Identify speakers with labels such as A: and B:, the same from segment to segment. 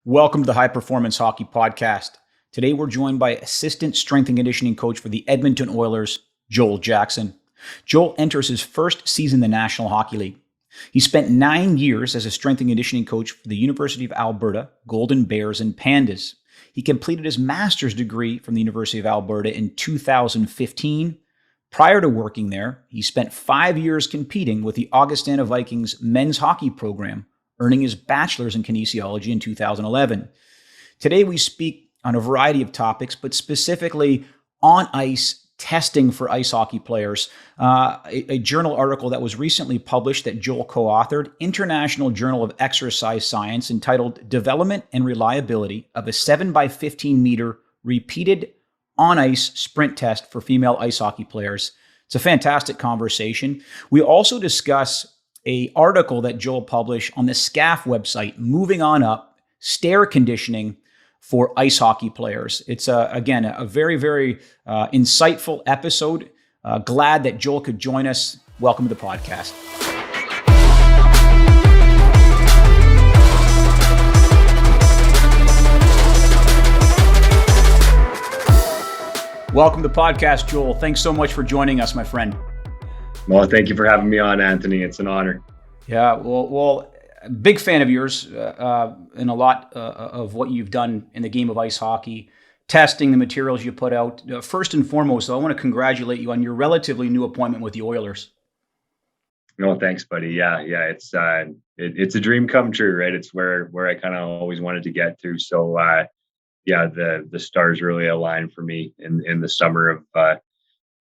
A: Welcome to the High Performance Hockey Podcast. Today we're joined by Assistant Strength and Conditioning Coach for the Edmonton Oilers, Joel Jackson. Joel enters his first season in the National Hockey League. He spent 9 years as a strength and conditioning coach for the University of Alberta, Golden Bears, and Pandas. He completed his master's degree from the University of Alberta in 2015. Prior to working there, he spent 5 years competing with the Augustana Vikings men's hockey program, earning his bachelor's in kinesiology in 2011. Today we speak on a variety of topics, but specifically on ice testing for ice hockey players. A journal article that was recently published that Joel co-authored, International Journal of Exercise Science, entitled Development and Reliability of a 7x15 meter repeated on-ice sprint test for female ice hockey players. It's a fantastic conversation. We also discuss an article that Joel published on the SCAPH website, Moving On Up, Stair Conditioning for ice hockey players. It's, again, a very, very insightful episode. Glad that Joel could join us. Welcome to the podcast. Welcome to the podcast, Joel. Thanks so much for joining us, my friend.
B: Well, thank you for having me on, Anthony. It's an honor.
A: Yeah, well, big fan of yours and a lot of what you've done in the game of ice hockey, testing the materials you put out. First and foremost, I want to congratulate you on your relatively new appointment with the Oilers.
B: No, thanks, buddy. Yeah, it's a dream come true, right? It's where I kind of always wanted to get to. So, the stars really aligned for me in the summer of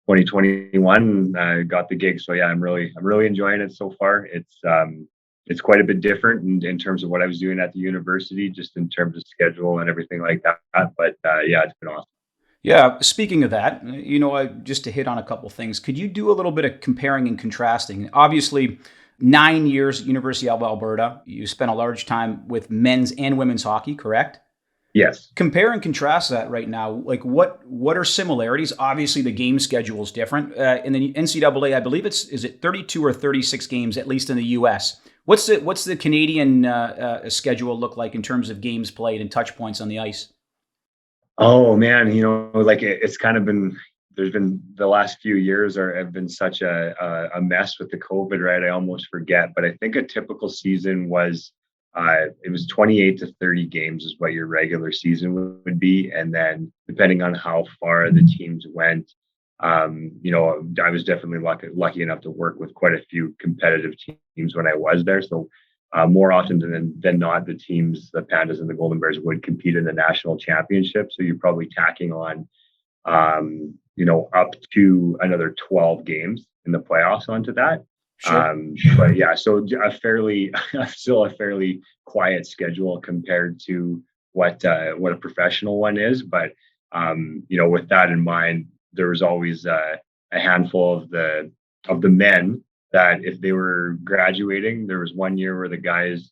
B: 2021. I got the gig, so yeah, I'm really enjoying it so far. It's quite a bit different in terms of what I was doing at the university, just in terms of schedule and everything like that. But it's been awesome.
A: Yeah, speaking of that, just to hit on a couple things, could you do a little bit of comparing and contrasting? Obviously, 9 years, University of Alberta, you spent a large time with men's and women's hockey, correct?
B: Yes.
A: Compare and contrast that right now. Like what are similarities? Obviously, the game schedule is different. In the NCAA, I believe is it 32 or 36 games, at least in the U.S. What's the Canadian schedule look like in terms of games played and touch points on the ice?
B: Oh man, it's kind of been, there's been the last few years have been such a mess with the COVID, right? I almost forget, but I think a typical season was it was 28 to 30 games is what your regular season would be. And then depending on how far the teams went, I was definitely lucky enough to work with quite a few competitive teams when I was there. So more often than not, the teams, the Pandas and the Golden Bears, would compete in the national championship. So you're probably tacking on, up to another 12 games in the playoffs onto that.
A: Sure.
B: But yeah, so still a fairly quiet schedule compared to what a professional one is. But with that in mind, there was always a handful of the men that if they were graduating, there was 1 year where the guys,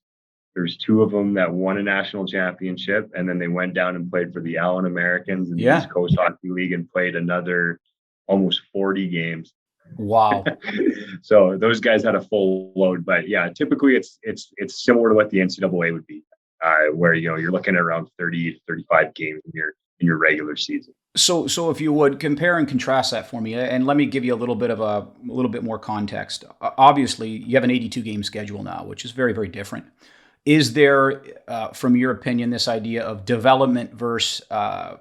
B: there's 2 of them that won a national championship, and then they went down and played for the Allen Americans in the East Coast Hockey League and played another almost 40 games.
A: Wow.
B: So those guys had a full load, but yeah, typically it's similar to what the NCAA would be, where you're looking at around 30 to 35 games in your regular season.
A: So if you would compare and contrast that for me, and let me give you a little bit more context. Obviously, you have an 82 game schedule now, which is very, very different. Is there, from your opinion, this idea of development versus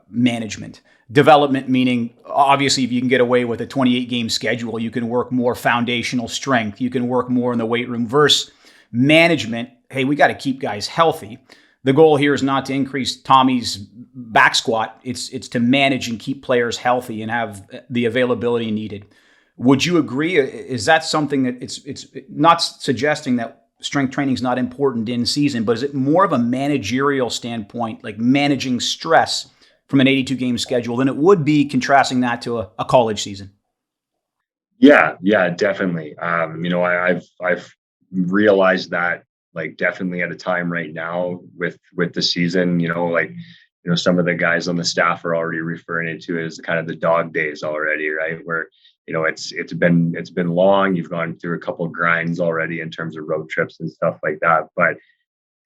A: management? Development meaning, obviously, if you can get away with a 28 game schedule, you can work more foundational strength. You can work more in the weight room. Versus management, hey, we got to keep guys healthy. The goal here is not to increase Tommy's back squat. It's to manage and keep players healthy and have the availability needed. Would you agree? Is that something that it's not suggesting that strength training is not important in season, but is it more of a managerial standpoint, like managing stress from an 82 game schedule, than it would be contrasting that to a college season?
B: Yeah, definitely. I've realized that, like, definitely at a time right now with the season, some of the guys on the staff are already referring to it as kind of the dog days already, right? Where, it's been long. You've gone through a couple of grinds already in terms of road trips and stuff like that. But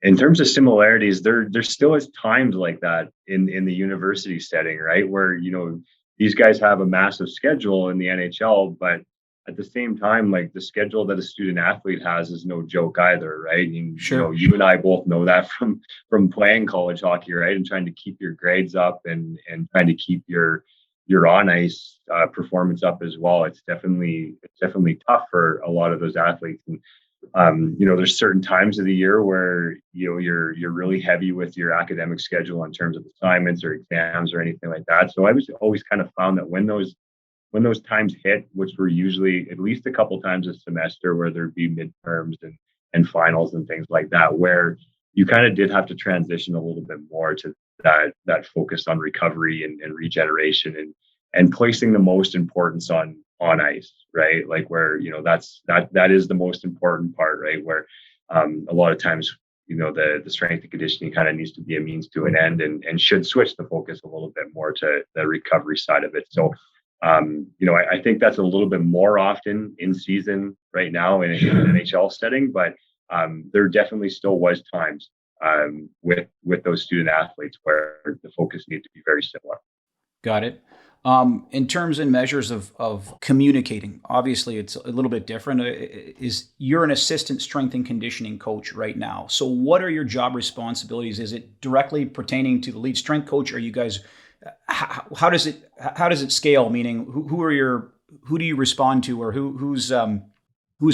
B: in terms of similarities, there still is times like that in the university setting, right? Where, these guys have a massive schedule in the NHL, but at the same time, like the schedule that a student athlete has is no joke either, right? And
A: Sure.
B: you and I both know that from playing college hockey, right? And trying to keep your grades up and trying to keep your on ice performance up as well. It's definitely tough for a lot of those athletes. And there's certain times of the year where you're really heavy with your academic schedule in terms of assignments or exams or anything like that. So I was always kind of found that when those times hit, which were usually at least a couple times a semester, where there'd be midterms and finals and things like that, where you kind of did have to transition a little bit more to that focus on recovery and regeneration and placing the most importance on ice, right? Like where that is the most important part, right? Where a lot of times the strength and conditioning kind of needs to be a means to an end and should switch the focus a little bit more to the recovery side of it. So I think that's a little bit more often in season right now in an NHL setting, but there definitely still was times with those student athletes where the focus needed to be very similar.
A: Got it. In terms and measures of communicating, obviously it's a little bit different. You're an assistant strength and conditioning coach right now. So what are your job responsibilities? Is it directly pertaining to the lead strength coach? Are you guys, how does it scale? Meaning who do you respond to, or who's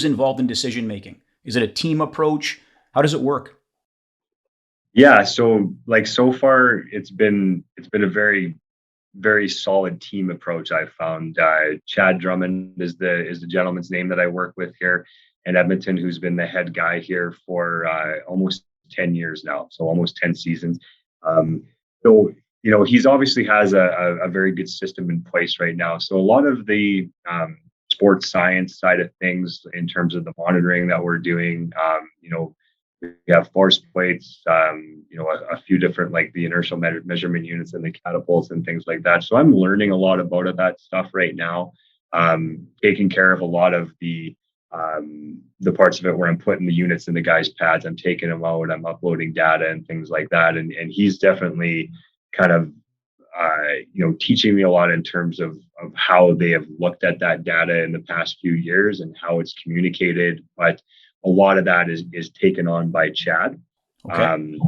A: involved in decision making? Is it a team approach? How does it work?
B: Yeah, so like so far it's been a very very solid team approach. I've found Chad Drummond is the gentleman's name that I work with here in Edmonton, who's been the head guy here for almost 10 years now, so almost 10 seasons. So he's obviously has a very good system in place right now. So a lot of the sports science side of things in terms of the monitoring that we're doing, we have force plates, a few different like the inertial measurement units and the catapults and things like that. So I'm learning a lot about that stuff right now, taking care of a lot of the parts of it where I'm putting the units in the guys' pads. I'm taking them out, I'm uploading data and things like that. And he's definitely kind of teaching me a lot in terms of how they have looked at that data in the past few years and how it's communicated. But a lot of that is taken on by Chad.
A: Okay.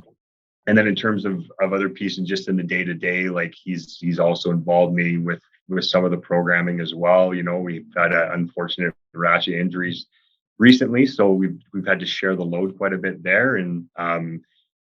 B: And then in terms of other pieces, just in the day to day, like he's also involved me with some of the programming as well. We've had unfortunate rash of injuries recently, so we've had to share the load quite a bit there. And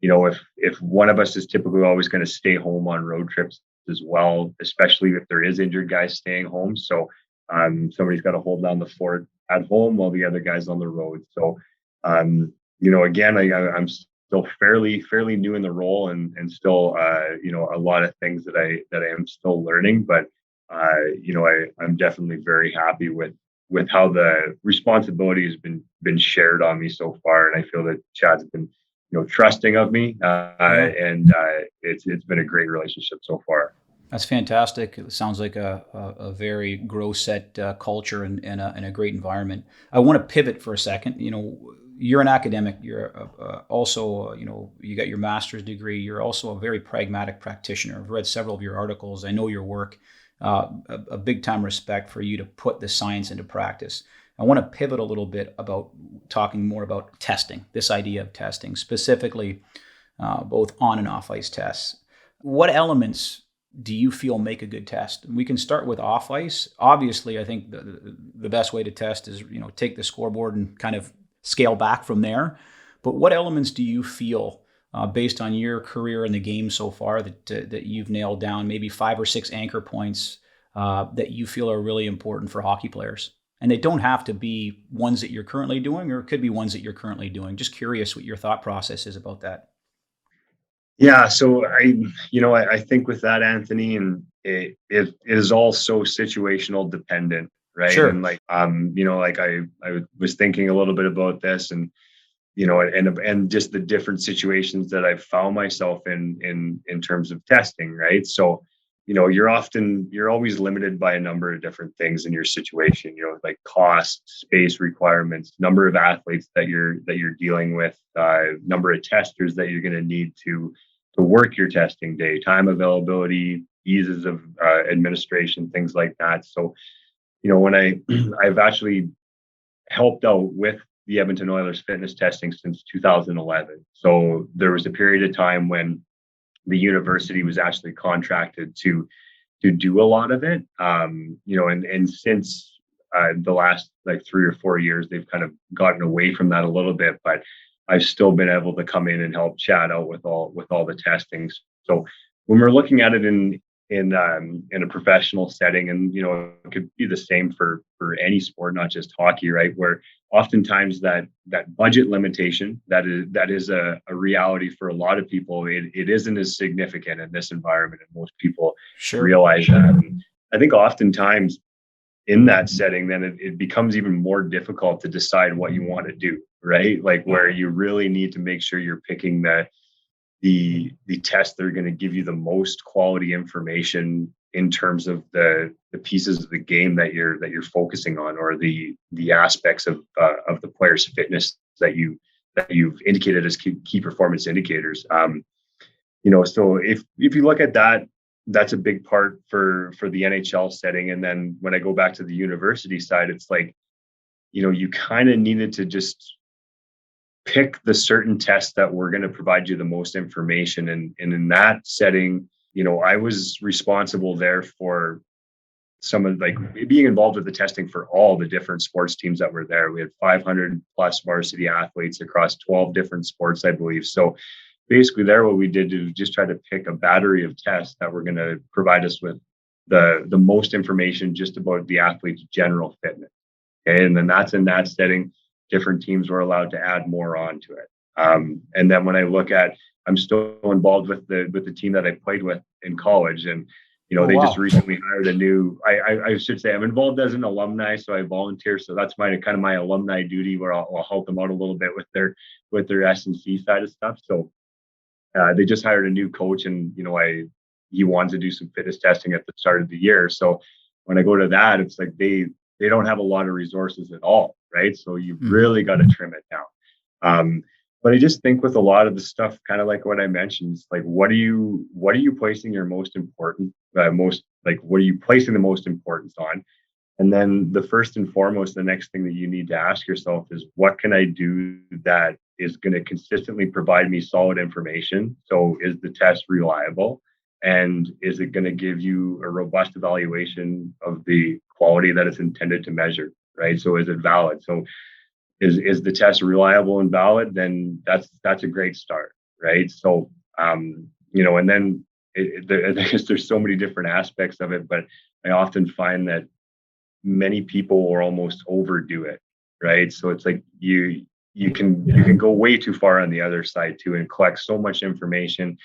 B: if one of us is typically always going to stay home on road trips as well, especially if there is injured guys staying home. So somebody's got to hold down the fort at home while the other guy's on the road. So, again, I'm still fairly new in the role and still, a lot of things that I am still learning, but, I'm definitely very happy with how the responsibility has been shared on me so far. And I feel that Chad's been, trusting of me, and it's been a great relationship so far.
A: That's fantastic. It sounds like a very grow set culture and a great environment. I want to pivot for a second. You're an academic. You're also, you got your master's degree. You're also a very pragmatic practitioner. I've read several of your articles. I know your work. A big time respect for you to put the science into practice. I want to pivot a little bit about talking more about testing, this idea of testing, specifically both on and off ice tests. What elements do you feel make a good test? We can start with off ice. Obviously, I think the best way to test is, take the scoreboard and kind of scale back from there. But what elements do you feel, based on your career in the game so far, that you've nailed down, maybe 5 or 6 anchor points that you feel are really important for hockey players? And they don't have to be ones that you're currently doing, or it could be ones that you're currently doing. Just curious what your thought process is about that.
B: Yeah, so I think with that, Anthony, and it is all so situational dependent, right?
A: Sure.
B: And like I was thinking a little bit about this, and and just the different situations that I've found myself in terms of testing, right? So you're always limited by a number of different things in your situation, like cost, space requirements, number of athletes that you're dealing with, number of testers that you're going to need to work your testing day, time availability, eases of administration, things like that. So, when I've actually helped out with the Edmonton Oilers fitness testing since 2011. So there was a period of time when the university was actually contracted to do a lot of it. And since the last like 3 or 4 years, they've kind of gotten away from that a little bit, but I've still been able to come in and help chat out with all the testings. So when we're looking at it in a professional setting, and it could be the same for any sport, not just hockey, right? Where oftentimes that budget limitation that is a reality for a lot of people. It isn't as significant in this environment, and most people realize that. And I think oftentimes in that setting, then it becomes even more difficult to decide what you want to do, right? Like where you really need to make sure you're picking the tests that are going to give you the most quality information in terms of the pieces of the game that you're focusing on, or the aspects of the player's fitness that you've indicated as key performance indicators. So if you look at that, that's a big part for the NHL setting. And then when I go back to the university side, it's like, you kind of needed to just pick the certain tests that were going to provide you the most information. And in that setting, I was responsible there for some of like being involved with the testing for all the different sports teams that were there. We had 500 plus varsity athletes across 12 different sports, I believe. So basically there, what we did is just try to pick a battery of tests that were going to provide us with the most information just about the athlete's general fitness. Okay. And then that's in that setting, different teams were allowed to add more onto it. And then when I look at, I'm still involved with the team that I played with in college, and just recently hired a new. I should say I'm involved as an alumni, so I volunteer. So that's my alumni duty, where I'll help them out a little bit with their S&C side of stuff. So they just hired a new coach, and he wanted to do some fitness testing at the start of the year. So when I go to that, it's like they don't have a lot of resources at all, right? So you've really got to trim it down. But I just think with a lot of the stuff, kind of like what I mentioned, it's like, what are you placing your what are you placing the most importance on? And then the first and foremost, the next thing that you need to ask yourself is, what can I do that is going to consistently provide me solid information? So is the test reliable? And is it going to give you a robust evaluation of the quality that it's intended to measure, right? So is it valid? So is the test reliable and valid? Then that's a great start, right? So, and then I guess there's so many different aspects of it, but I often find that many people will almost overdo it, right? So it's like you can go way too far on the other side too, and collect so much information,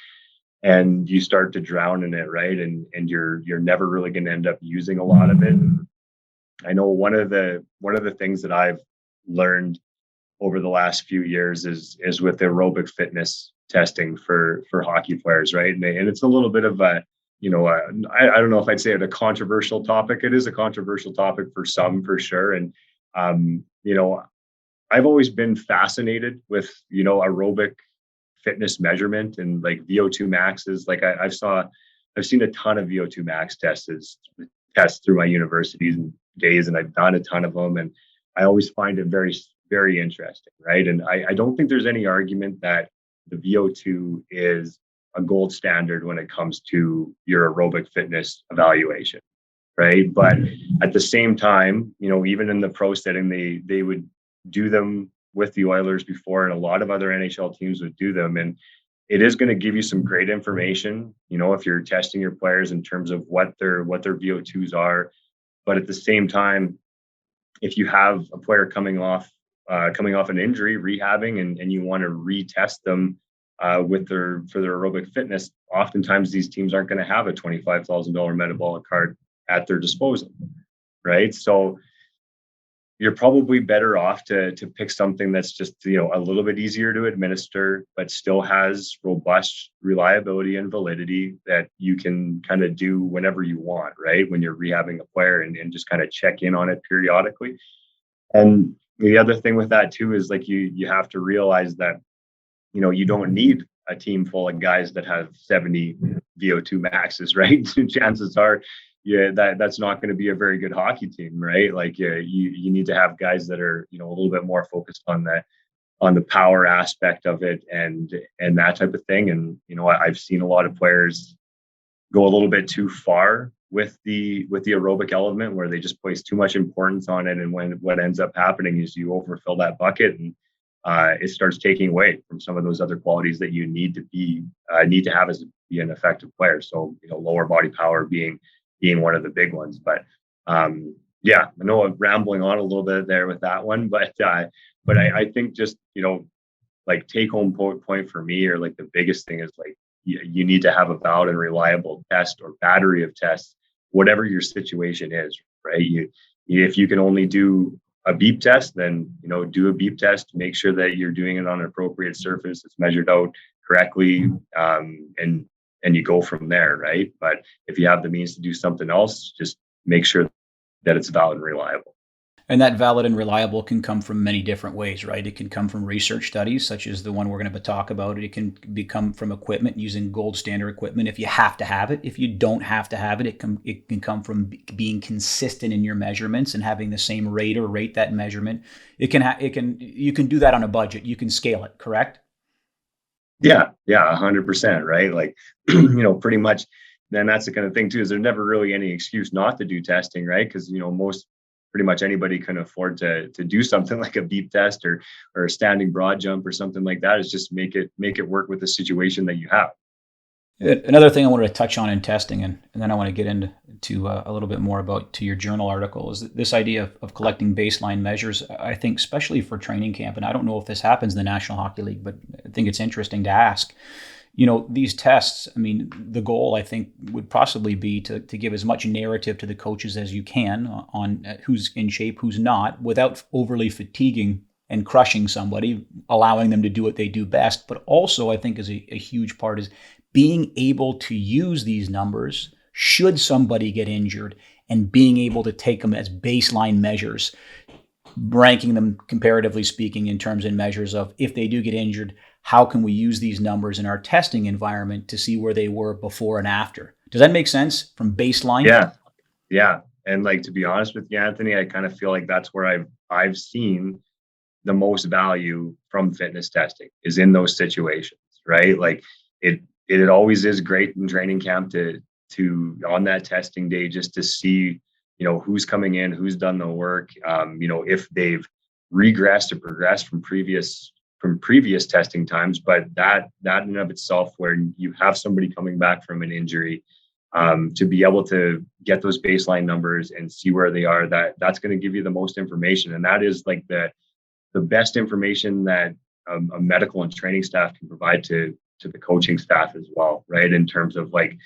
B: and you start to drown in it, right? And you're never really going to end up using a lot of it. I know one of the things that I've learned over the last few years is with aerobic fitness testing for hockey players, right? And it's a little bit of a, I don't know if I'd say it a controversial topic. It is a controversial topic for some, for sure. And I've always been fascinated with aerobic fitness measurement and like VO2 maxes. Like I've seen a ton of VO2 max tests through my universities and days, and I've done a ton of them, and I always find it very, very interesting, right? And I don't think there's any argument that the VO2 is a gold standard when it comes to your aerobic fitness evaluation, right? But at the same time, even in the pro setting, they would do them with the Oilers before, and a lot of other NHL teams would do them. And it is going to give you some great information, if you're testing your players in terms of what their VO2s are. But at the same time, if you have a player coming off an injury, rehabbing, and you want to retest them for their aerobic fitness, oftentimes these teams aren't going to have a $25,000 metabolic card at their disposal, right? So you're probably better off to pick something that's just, a little bit easier to administer, but still has robust reliability and validity that you can kind of do whenever you want, right? When you're rehabbing a player, and just kind of check in on it periodically. And the other thing with that too is like you have to realize that, you don't need a team full of guys that have 70 VO2 maxes, right? Chances are, that's not going to be a very good hockey team, right? Like, you need to have guys that are, a little bit more focused on the power aspect of it, and that type of thing. And I've seen a lot of players go a little bit too far with the aerobic element, where they just place too much importance on it, and what ends up happening is you overfill that bucket, and it starts taking away from some of those other qualities that you need to have as be an effective player. So, lower body power being one of the big ones. But yeah, I know I'm rambling on a little bit there with that one, but I think just, like take home point for me, or like the biggest thing is like, you need to have a valid and reliable test or battery of tests, whatever your situation is, right? If you can only do a beep test, then, do a beep test, make sure that you're doing it on an appropriate surface, it's measured out correctly, and you go from there, right? But if you have the means to do something else, just make sure that it's valid and reliable.
A: And that valid and reliable can come from many different ways, right? It can come from research studies, such as the one we're going to talk about. It can become from equipment, using gold standard equipment if you have to have it. If you don't have to have it, it can come from being consistent in your measurements and having the same rate or rate that measurement. You can do that on a budget. You can scale it, correct?
B: Yeah, 100%, right? Like, pretty much. Then that's the kind of thing too, is there's never really any excuse not to do testing, right? Because pretty much anybody can afford to do something like a beep test or a standing broad jump or something like that. Is just make it work with the situation that you have.
A: Another thing I wanted to touch on in testing, and then I want to get into a little bit more about to your journal article, is this idea of collecting baseline measures. I think especially for training camp, and I don't know if this happens in the National Hockey League, but I think it's interesting to ask. These tests, I mean, the goal, I think, would possibly be to give as much narrative to the coaches as you can on who's in shape, who's not, without overly fatiguing and crushing somebody, allowing them to do what they do best. But also, I think, is a huge part is being able to use these numbers should somebody get injured, and being able to take them as baseline measures, ranking them comparatively speaking in terms and measures of, if they do get injured, how can we use these numbers in our testing environment to see where they were before and after? Does that make sense from baseline?
B: Yeah. And like, to be honest with you, Anthony, I kind of feel like that's where I've seen the most value from fitness testing is in those situations, right? Like it always is great in training camp to on that testing day, just to see, who's coming in, who's done the work, if they've regressed or progressed from previous testing times. But that in and of itself, where you have somebody coming back from an injury, to be able to get those baseline numbers and see where they are, that's going to give you the most information. And that is like the best information that a medical and training staff can provide to the coaching staff as well, right? In terms of like,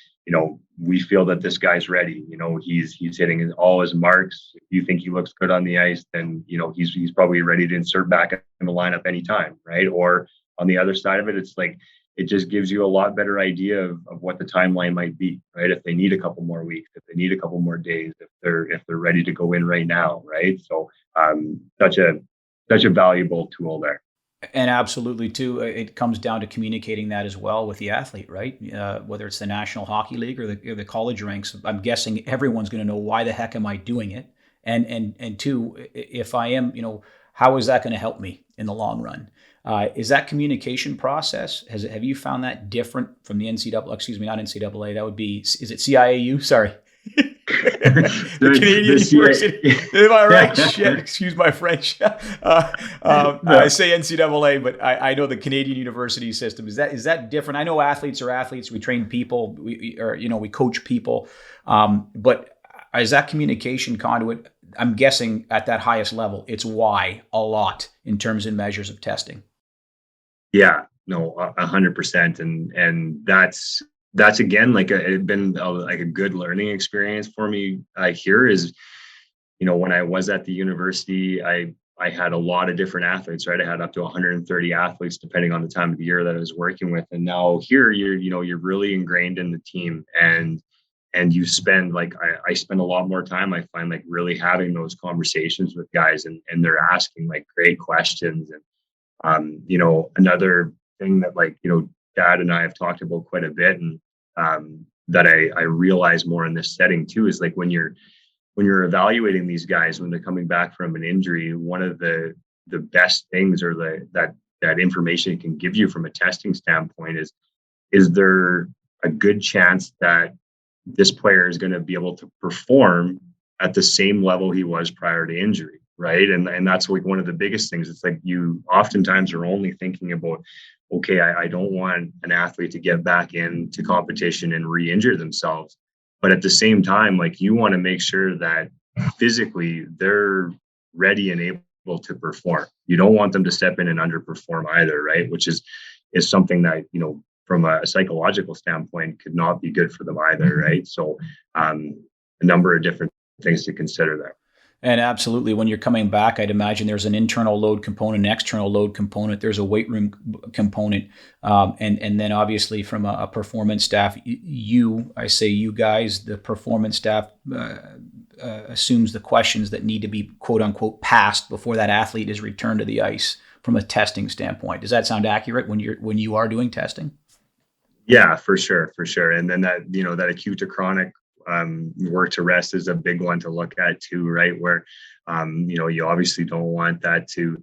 B: we feel that this guy's ready, he's hitting all his marks. If you think he looks good on the ice, then, he's probably ready to insert back in the lineup anytime, right? Or on the other side of it, it's like, it just gives you a lot better idea of what the timeline might be, right? If they need a couple more weeks, if they need a couple more days, if they're ready to go in right now, right? So such a valuable tool there.
A: And absolutely, too, it comes down to communicating that as well with the athlete, right? Whether it's the National Hockey League or the college ranks, I'm guessing everyone's going to know, why the heck am I doing it? And two, if I am, how is that going to help me in the long run? Is that communication process, have you found that different from the NCAA? Excuse me, not NCAA. That would be, is it CIAU? Sorry. The Canadian University. Am I right? Shit, excuse my French. I say NCAA, but I know the Canadian university system. Is that different? I know athletes are athletes. We train people. We coach people. But is that communication conduit? I'm guessing at that highest level, it's why a lot in terms and measures of testing.
B: Yeah, no, 100%, and that's again, like it's been like a good learning experience for me here, is when I was at the university, I had a lot of different athletes, right? I had up to 130 athletes depending on the time of the year that I was working with. And now here you're really ingrained in the team, and you spend I spend a lot more time, I find, like really having those conversations with guys, and they're asking like great questions. And another thing that Dad and I have talked about quite a bit, and that I realize more in this setting too, is like when you're evaluating these guys when they're coming back from an injury, one of the best things, or that information it can give you from a testing standpoint, is there a good chance that this player is going to be able to perform at the same level he was prior to injury, right? And that's like one of the biggest things. It's like you oftentimes are only thinking about, okay, I don't want an athlete to get back into competition and re-injure themselves. But at the same time, like, you want to make sure that physically they're ready and able to perform. You don't want them to step in and underperform either, right? Which is something that, from a psychological standpoint, could not be good for them either, right? So a number of different things to consider there.
A: And absolutely, when you're coming back, I'd imagine there's an internal load component, an external load component. There's a weight room component, and then obviously from a performance staff, I say you guys, the performance staff assumes the questions that need to be quote unquote passed before that athlete is returned to the ice from a testing standpoint. Does that sound accurate when you are doing testing?
B: Yeah, for sure. And then that acute to chronic work to rest is a big one to look at too, right? Where you obviously don't want that to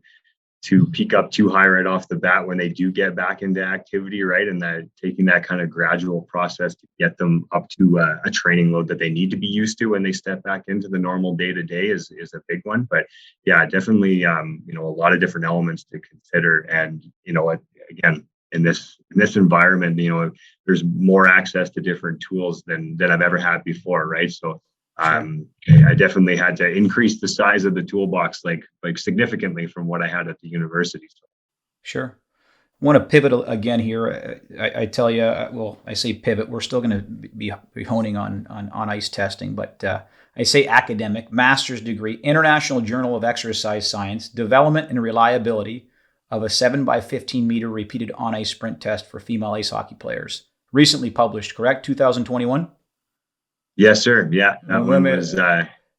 B: peak up too high right off the bat when they do get back into activity, right? And that taking that kind of gradual process to get them up to a training load that they need to be used to when they step back into the normal day to day is a big one. But yeah, definitely a lot of different elements to consider. And again, in this environment, there's more access to different tools than I've ever had before, right? So I definitely had to increase the size of the toolbox like significantly from what I had at the university. So.
A: Sure. I want to pivot again here. I tell you, well, I say pivot. We're still going to be honing on ice testing, but I say academic, master's degree, International Journal of Exercise Science, development and reliability of a 7x15 meter repeated on-ice sprint test for female ice hockey players. Recently published, correct? 2021?
B: Yes, sir. Yeah. That one was,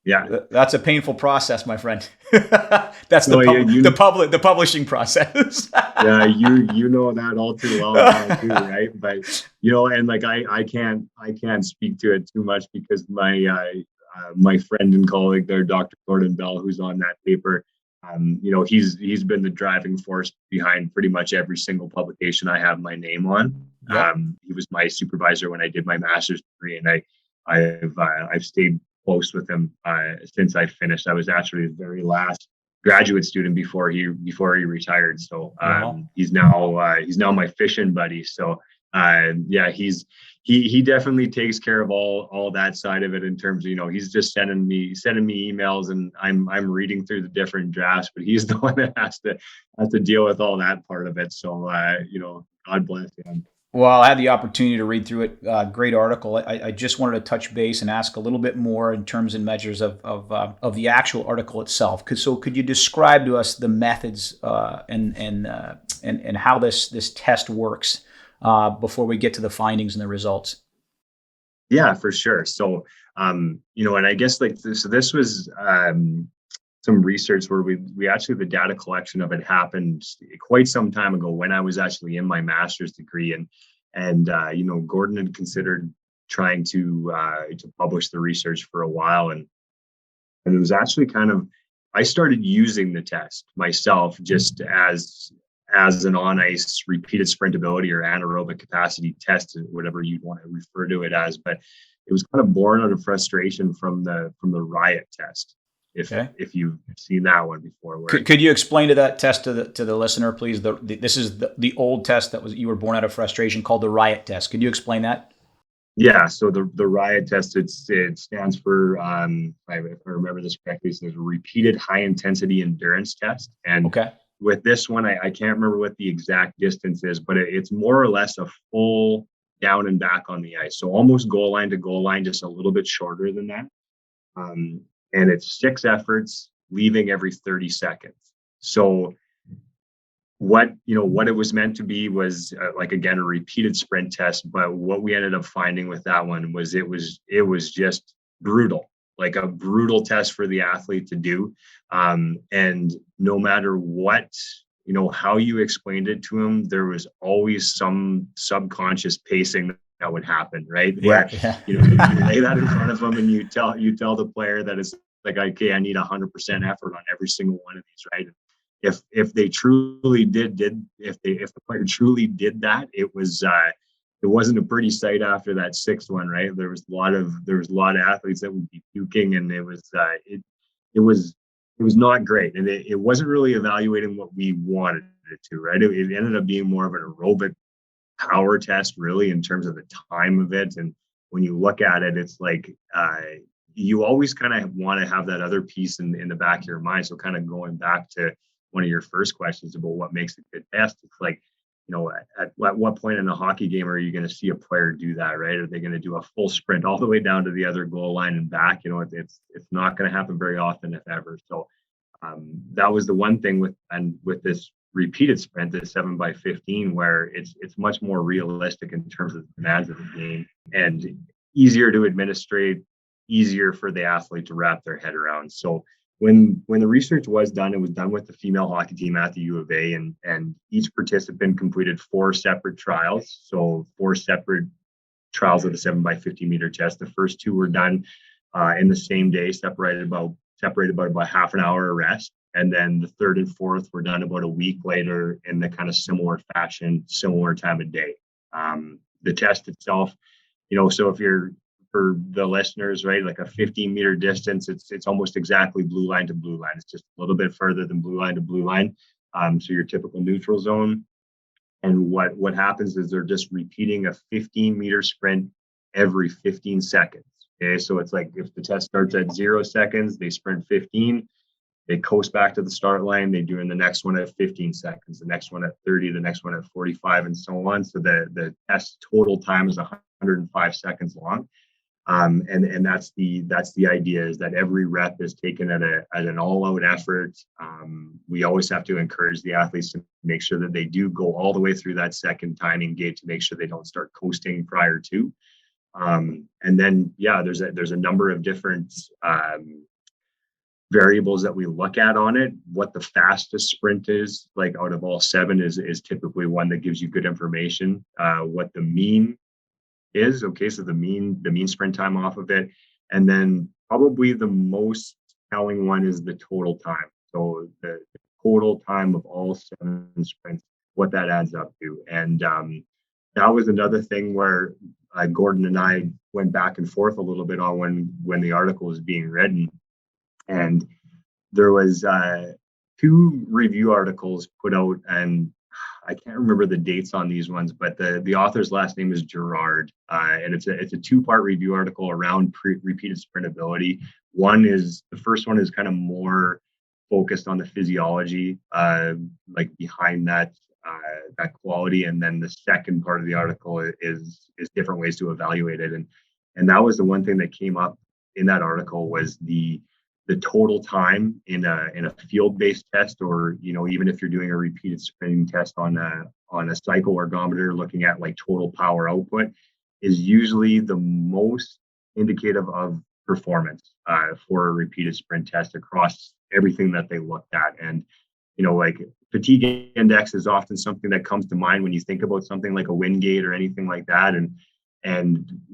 B: yeah.
A: That's a painful process, my friend. That's the publishing process.
B: Yeah, you know that all too well now too, right? But and like I can't speak to it too much because my friend and colleague there, Dr. Gordon Bell, who's on that paper, he's been the driving force behind pretty much every single publication I have my name on. Yep. He was my supervisor when I did my master's degree, and I've stayed close with him since I finished. I was actually his very last graduate student before he retired. So he's now my fishing buddy. So yeah, he definitely takes care of all that side of it in terms of, he's just sending me emails, and I'm reading through the different drafts, but he's the one that has to deal with all that part of it. So God bless him.
A: Well, I had the opportunity to read through it. Great article. I just wanted to touch base and ask a little bit more in terms and measures of the actual article itself. So could you describe to us the methods and how this test works before we get to the findings and the results?
B: Yeah, for sure. So, and I guess this was some research where we actually, the data collection of it happened quite some time ago when I was actually in my master's degree, and Gordon had considered trying to publish the research for a while, and it was actually I started using the test myself just as an on-ice repeated sprintability or anaerobic capacity test, whatever you'd want to refer to it as, but it was kind of born out of frustration from the riot test. If you've seen that one before.
A: Could you explain to that test to the listener, please? This is the old test you were born out of frustration, called the riot test. Could you explain that?
B: Yeah. So the riot test, it stands for, if I remember this correctly, so there's a repeated high intensity endurance test. And with this one, I can't remember what the exact distance is, but it's more or less a full down and back on the ice. So almost goal line to goal line, just a little bit shorter than that. and it's 6 efforts, leaving every 30 seconds. So what it was meant to be was like, again, a repeated sprint test, but what we ended up finding with that one was it was just brutal, like a brutal test for the athlete to do. And no matter what, how you explained it to him, there was always some subconscious pacing that would happen, right? Where you lay that in front of them and you tell the player that it's like, okay, I need 100% effort on every single one of these, right? If they truly did if the player truly did that, it wasn't a pretty sight after that 6th one, right? There was a lot of athletes that would be puking, and it was not great, and it wasn't really evaluating what we wanted it to, right? It ended up being more of an aerobic power test, really, in terms of the time of it. And when you look at it, it's like you always kind of want to have that other piece in the back of your mind. So kind of going back to one of your first questions about what makes a good test, it's like, at what point in a hockey game are you going to see a player do that, right? Are they going to do a full sprint all the way down to the other goal line and back? It's not going to happen very often, if ever. So that was the one thing with this repeated sprint, the 7x15, where it's much more realistic in terms of the demands of the game, and easier to administrate, easier for the athlete to wrap their head around. So when the research was done, it was done with the female hockey team at the U of A, and each participant completed 4 separate trials. So 4 separate trials of the 7x50 meter test. The first 2 were done in the same day, separated by about half an hour of rest. And then the 3rd and 4th were done about a week later in the kind of similar fashion, similar time of day. The test itself, so if you're, for the listeners, right, like a 15-meter distance, it's almost exactly blue line to blue line. It's just a little bit further than blue line to blue line. So your typical neutral zone. And what happens is they're just repeating a 15-meter sprint every 15 seconds. Okay, so it's like if the test starts at 0 seconds, they sprint 15, they coast back to the start line, they do in the next one at 15 seconds, the next one at 30, the next one at 45, and so on. So the test total time is 105 seconds long. And that's the idea, is that every rep is taken at an all-out effort. We always have to encourage the athletes to make sure that they do go all the way through that second timing gate to make sure they don't start coasting prior to. And then, there's a number of different variables that we look at on it. What the fastest sprint is, like out of all 7, is typically one that gives you good information. What the mean is, okay, so the mean sprint time off of it, and then probably the most telling one is the total time. So the total time of all 7 sprints, what that adds up to. And that was another thing where Gordon and I went back and forth a little bit on when the article was being written. And there was 2 review articles put out, and I can't remember the dates on these ones, but the author's last name is Gerard, and it's a 2-part review article around repeated sprintability. The first one is kind of more focused on the physiology, like behind that quality, and then the second part of the article is different ways to evaluate it, and that was the one thing that came up in that article, was the total time in a field-based test, or even if you're doing a repeated sprinting test on a cycle ergometer, looking at like total power output, is usually the most indicative of performance for a repeated sprint test across everything that they looked at. And like fatigue index is often something that comes to mind when you think about something like a wind gate or anything like that, and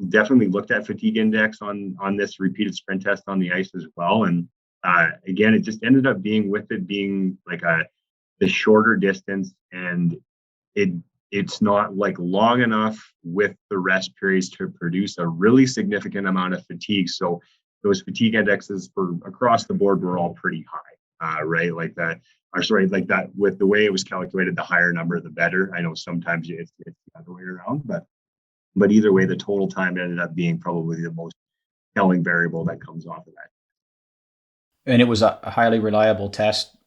B: definitely looked at fatigue index on this repeated sprint test on the ice as well. And again, it just ended up being like the shorter distance, and it's not like long enough with the rest periods to produce a really significant amount of fatigue. So those fatigue indexes for across the board were all pretty high, right? Like that with the way it was calculated, the higher number, the better. I know sometimes it's the other way around, but either way, the total time ended up being probably the most telling variable that comes off of that.
A: And it was a highly reliable test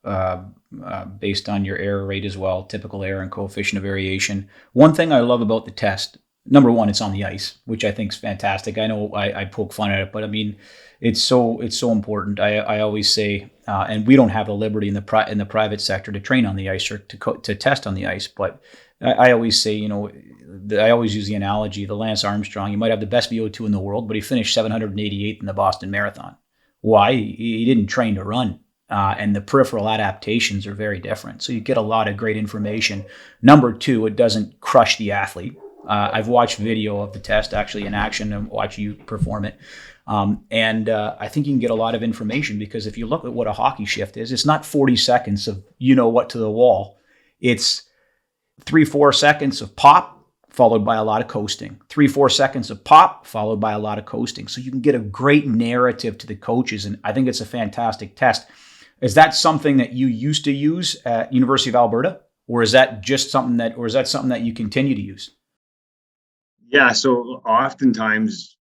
A: based on your error rate as well, typical error and coefficient of variation. One thing I love about the test, Number one, it's on the ice, which I think is fantastic. I know I poke fun at it, but I mean, it's so important. I always say, and we don't have the liberty in the private sector to train on the ice or to test on the ice, but I always say, I always use the analogy: the Lance Armstrong. You might have the best VO2 in the world, but he finished 788th in the Boston Marathon. Why? He didn't train to run. And the peripheral adaptations are very different. So you get a lot of great information. Number two, it doesn't crush the athlete. I've watched video of the test actually in action and watch you perform it. And I think you can get a lot of information, because if you look at what a hockey shift is, it's not 40 seconds of what to the wall. It's 3-4 seconds of pop followed by a lot of coasting. 3-4 seconds of pop followed by a lot of coasting. So you can get a great narrative to the coaches. And I think it's a fantastic test. Is that something that you used to use at University of Alberta? Or is that something that you continue to use?
B: Yeah, so oftentimes,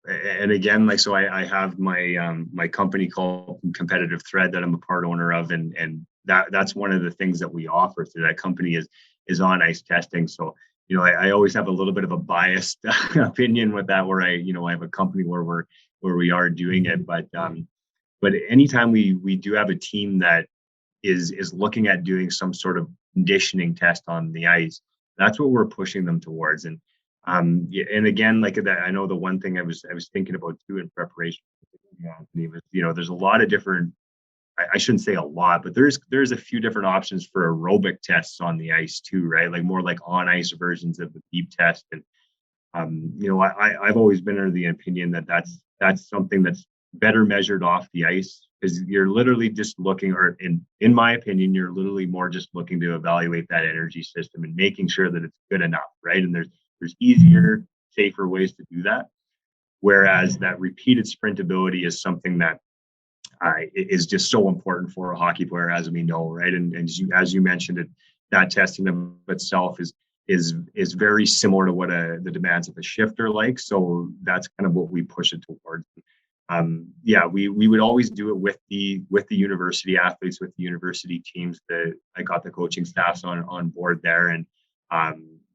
B: and again, like, so I have my company called Competitive Thread that I'm a part owner of, and that's one of the things that we offer through that company is on ice testing. So I always have a little bit of a biased opinion with that, where I have a company where we are doing it, but anytime we do have a team that is looking at doing some sort of conditioning test on the ice, that's what we're pushing them towards. Yeah, and again, like that, I know the one thing I was thinking about too in preparation, Anthony, was there's a lot of different. I shouldn't say a lot, but there's a few different options for aerobic tests on the ice too, right? Like more like on ice versions of the beep test. And I've always been under the opinion that that's something that's better measured off the ice, because you're literally just looking, or in my opinion, you're literally more just looking to evaluate that energy system and making sure that it's good enough, right? And there's easier, safer ways to do that. Whereas that repeated sprint ability is something that is just so important for a hockey player, as we know, right? And as you mentioned it, that testing of itself is very similar to what the demands of a shift are like. So that's kind of what we push it towards. Yeah, we would always do it with the university athletes, with the university teams. I got the coaching staffs on board there, and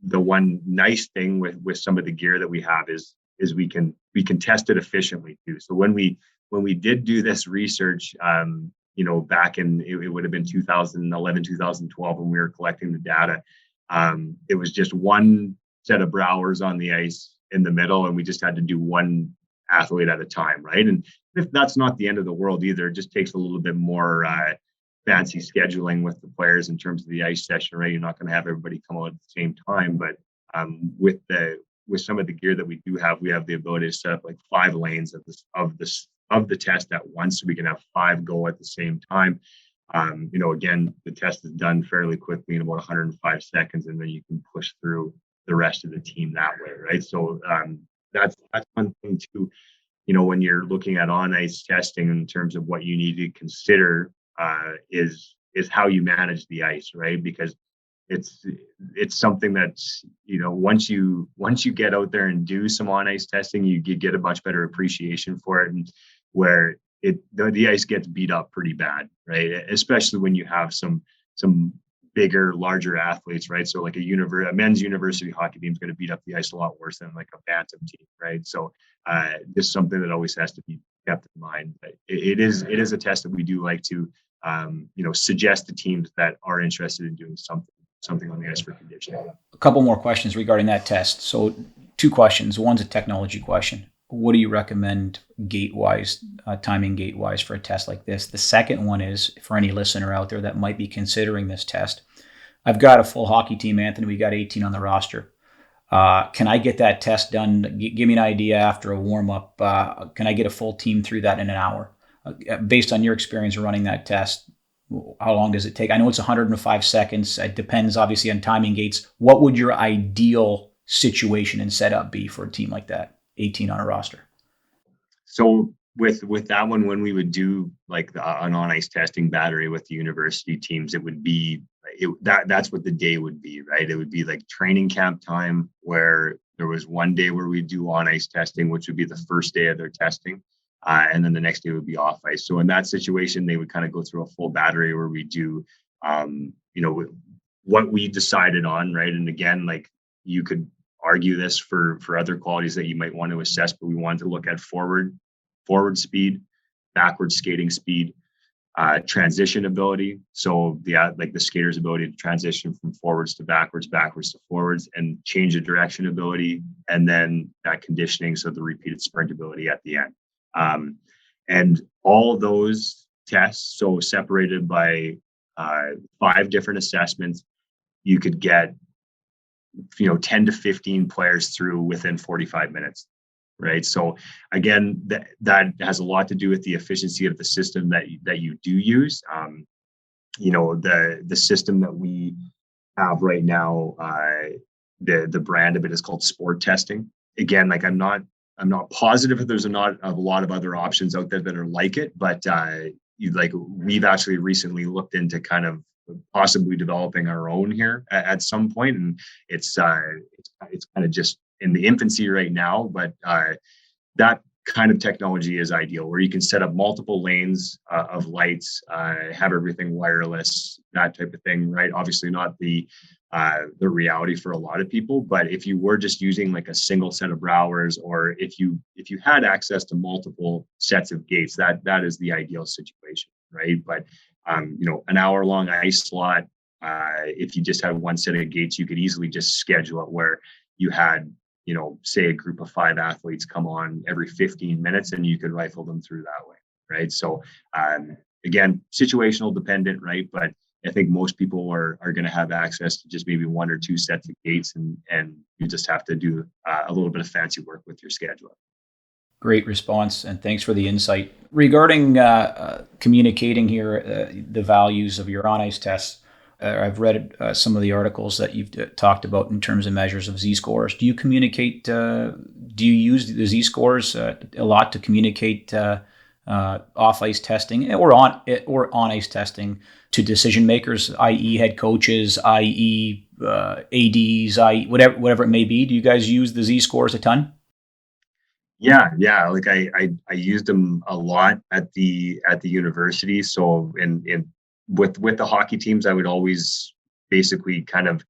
B: the one nice thing with some of the gear that we have is we can test it efficiently too. So when we did do this research, back in it would have been 2011, 2012 when we were collecting the data. It was just one set of browers on the ice in the middle, and we just had to do one athlete at a time, right? And if that's not the end of the world either, it just takes a little bit more fancy scheduling with the players in terms of the ice session, right? You're not going to have everybody come out at the same time, but with some of the gear that we do have, we have the ability to set up like 5 lanes of the test at once, so we can have 5 go at the same time. Again, the test is done fairly quickly in about 105 seconds, and then you can push through the rest of the team that way, right? So that's one thing too. When you're looking at on ice testing in terms of what you need to consider, is how you manage the ice, right? Because it's something that's once you get out there and do some on ice testing, you get a much better appreciation for it, and where the ice gets beat up pretty bad, right? Especially when you have some bigger, larger athletes, right? So like a men's university hockey team is going to beat up the ice a lot worse than like a bantam team, right? So just something that always has to be kept in mind. But it is a test that we do like to suggest to teams that are interested in doing something on the ice for conditioning.
A: A couple more questions regarding that test. So 2 questions. One's a technology question. What do you recommend gate-wise, timing gate-wise for a test like this? The second one is, for any listener out there that might be considering this test, I've got a full hockey team, Anthony. We got 18 on the roster. Can I get that test done? Give me an idea after a warm-up. Can I get a full team through that in an hour? Based on your experience running that test, how long does it take? I know it's 105 seconds. It depends, obviously, on timing gates. What would your ideal situation and setup be for a team like that, 18 on a roster?
B: So with that one, when we would do like an on ice testing battery with the university teams, it would be that's what the day would be, right? It would be like training camp time, where there was one day where we do on ice testing, which would be the first day of their testing. And then the next day would be off ice. So in that situation, they would kind of go through a full battery where we do, what we decided on, right? And again, like you could argue this for other qualities that you might want to assess, but we wanted to look at forward speed, backward skating speed, transition ability. So like the skater's ability to transition from forwards to backwards, backwards to forwards, and change of direction ability, and then that conditioning, so the repeated sprint ability at the end. And all those tests, so separated by 5 different assessments, you could get 10 to 15 players through within 45 minutes. Right. So again, that has a lot to do with the efficiency of the system that you do use. The system that we have right now, the brand of it is called sport testing. Again, like I'm not positive that there's not a lot of other options out there that are like it, but we've actually recently looked into kind of possibly developing our own here at some point, and it's kind of just in the infancy right now, but that kind of technology is ideal, where you can set up multiple lanes of lights, have everything wireless, that type of thing, right? Obviously not the reality for a lot of people, but if you were just using like a single set of browers, or if you had access to multiple sets of gates, that is the ideal situation, right? But an hour-long ice slot, if you just had one set of gates, you could easily just schedule it where you had, say a group of 5 athletes come on every 15 minutes and you could rifle them through that way. Right. So, again, situational dependent, right? But I think most people are going to have access to just maybe 1 or 2 sets of gates, and you just have to do a little bit of fancy work with your schedule.
A: Great response, and thanks for the insight. Regarding communicating here, the values of your on-ice tests, I've read some of the articles that you've talked about in terms of measures of Z-scores. Do you communicate, do you use the Z-scores a lot to communicate off-ice testing or on-ice testing to decision makers, i.e. head coaches, i.e. ADs, i.e. whatever it may be? Do you guys use the Z-scores a ton?
B: Yeah. Like I used them a lot at the university. So with the hockey teams, I would always basically kind of,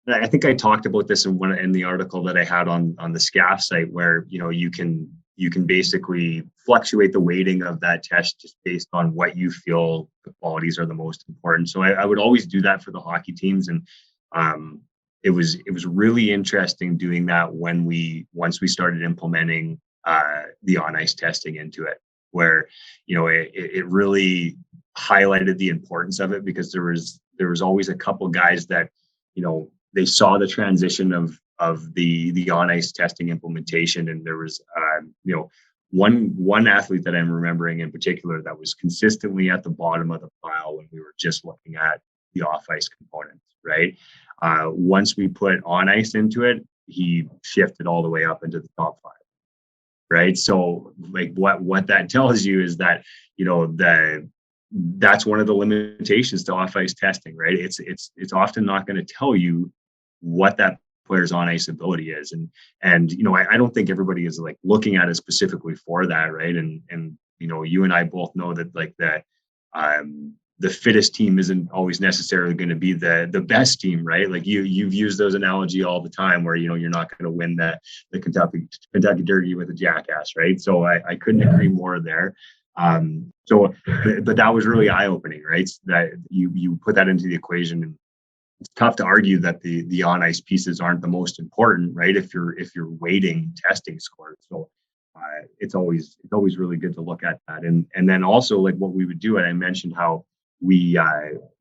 B: I think I talked about this in the article that I had on the SCAPH site, where you can basically fluctuate the weighting of that test just based on what you feel the qualities are the most important. So I would always do that for the hockey teams, and it was really interesting doing that once we started implementing the on ice testing into it, where it really highlighted the importance of it, because there was always a couple guys that they saw the transition of the on ice testing implementation, and there was one athlete that I'm remembering in particular that was consistently at the bottom of the pile when we were just looking at the off ice components, right? Once we put on ice into it, he shifted all the way up into the top 5, right? So like what that tells you is that that's one of the limitations to off ice testing, right? It's often not going to tell you what that player's on ice ability is, and I don't think everybody is like looking at it specifically for that, right? And you and I both know that like the fittest team isn't always necessarily going to be the best team, right? Like you've used those analogy all the time, where you're not going to win the Kentucky Derby with a jackass, right? So I couldn't agree more there. But that was really eye-opening, right? That you put that into the equation, and it's tough to argue that the on ice pieces aren't the most important, right? If you're weighting testing scores. So it's always really good to look at that. And then also like what we would do, and I mentioned how we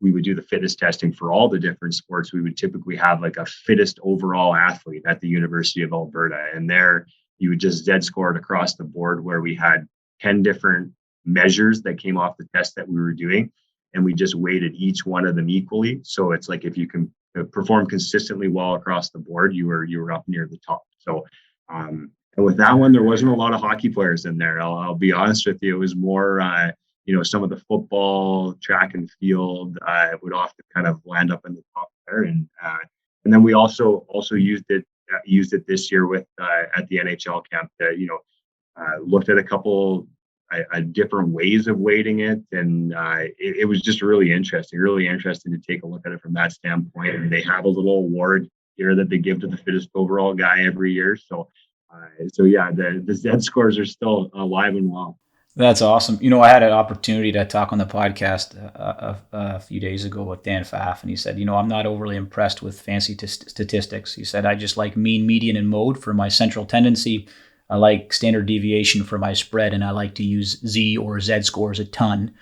B: would do the fitness testing for all the different sports. We would typically have like a fittest overall athlete at the University of Alberta, and there you would just Z-score it across the board, where we had 10 different measures that came off the test that we were doing, and we just weighted each one of them equally. So it's like if you can perform consistently well across the board, you were up near the top. So and with that one, there wasn't a lot of hockey players in there. I'll be honest with you, it was more some of the football, track and field would often kind of land up in the top there, and then we also used it this year with at the NHL camp. Looked at a couple different ways of weighting it, and it was just really interesting to take a look at it from that standpoint. And they have a little award year that they give to the fittest overall guy every year. So yeah, the Z scores are still alive and well.
A: That's awesome. I had an opportunity to talk on the podcast a few days ago with Dan Pfaff, and he said, I'm not overly impressed with fancy statistics. He said, I just like mean, median, and mode for my central tendency. I like standard deviation for my spread, and I like to use Z or Z scores a ton.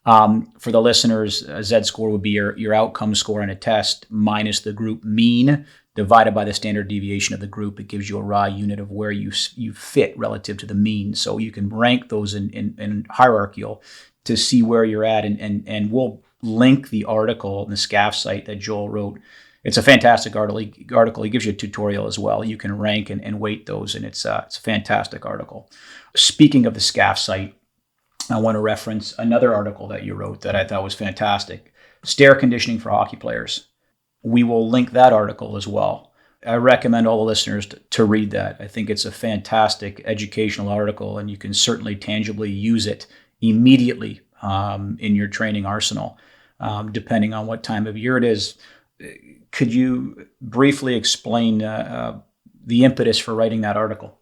A: For the listeners, a Z score would be your outcome score on a test minus the group mean divided by the standard deviation of the group. It gives you a raw unit of where you fit relative to the mean. So you can rank those in hierarchical to see where you're at. And we'll link the article in the SCAPH site that Joel wrote. It's a fantastic article. He gives you a tutorial as well. You can rank and weight those, and it's a fantastic article. Speaking of the SCAPH site, I want to reference another article that you wrote that I thought was fantastic. Stair Conditioning for Hockey Players. We will link that article as well. I recommend all the listeners to read that. I think it's a fantastic educational article, and you can certainly tangibly use it immediately in your training arsenal, depending on what time of year it is. Could you briefly explain the impetus for writing that article?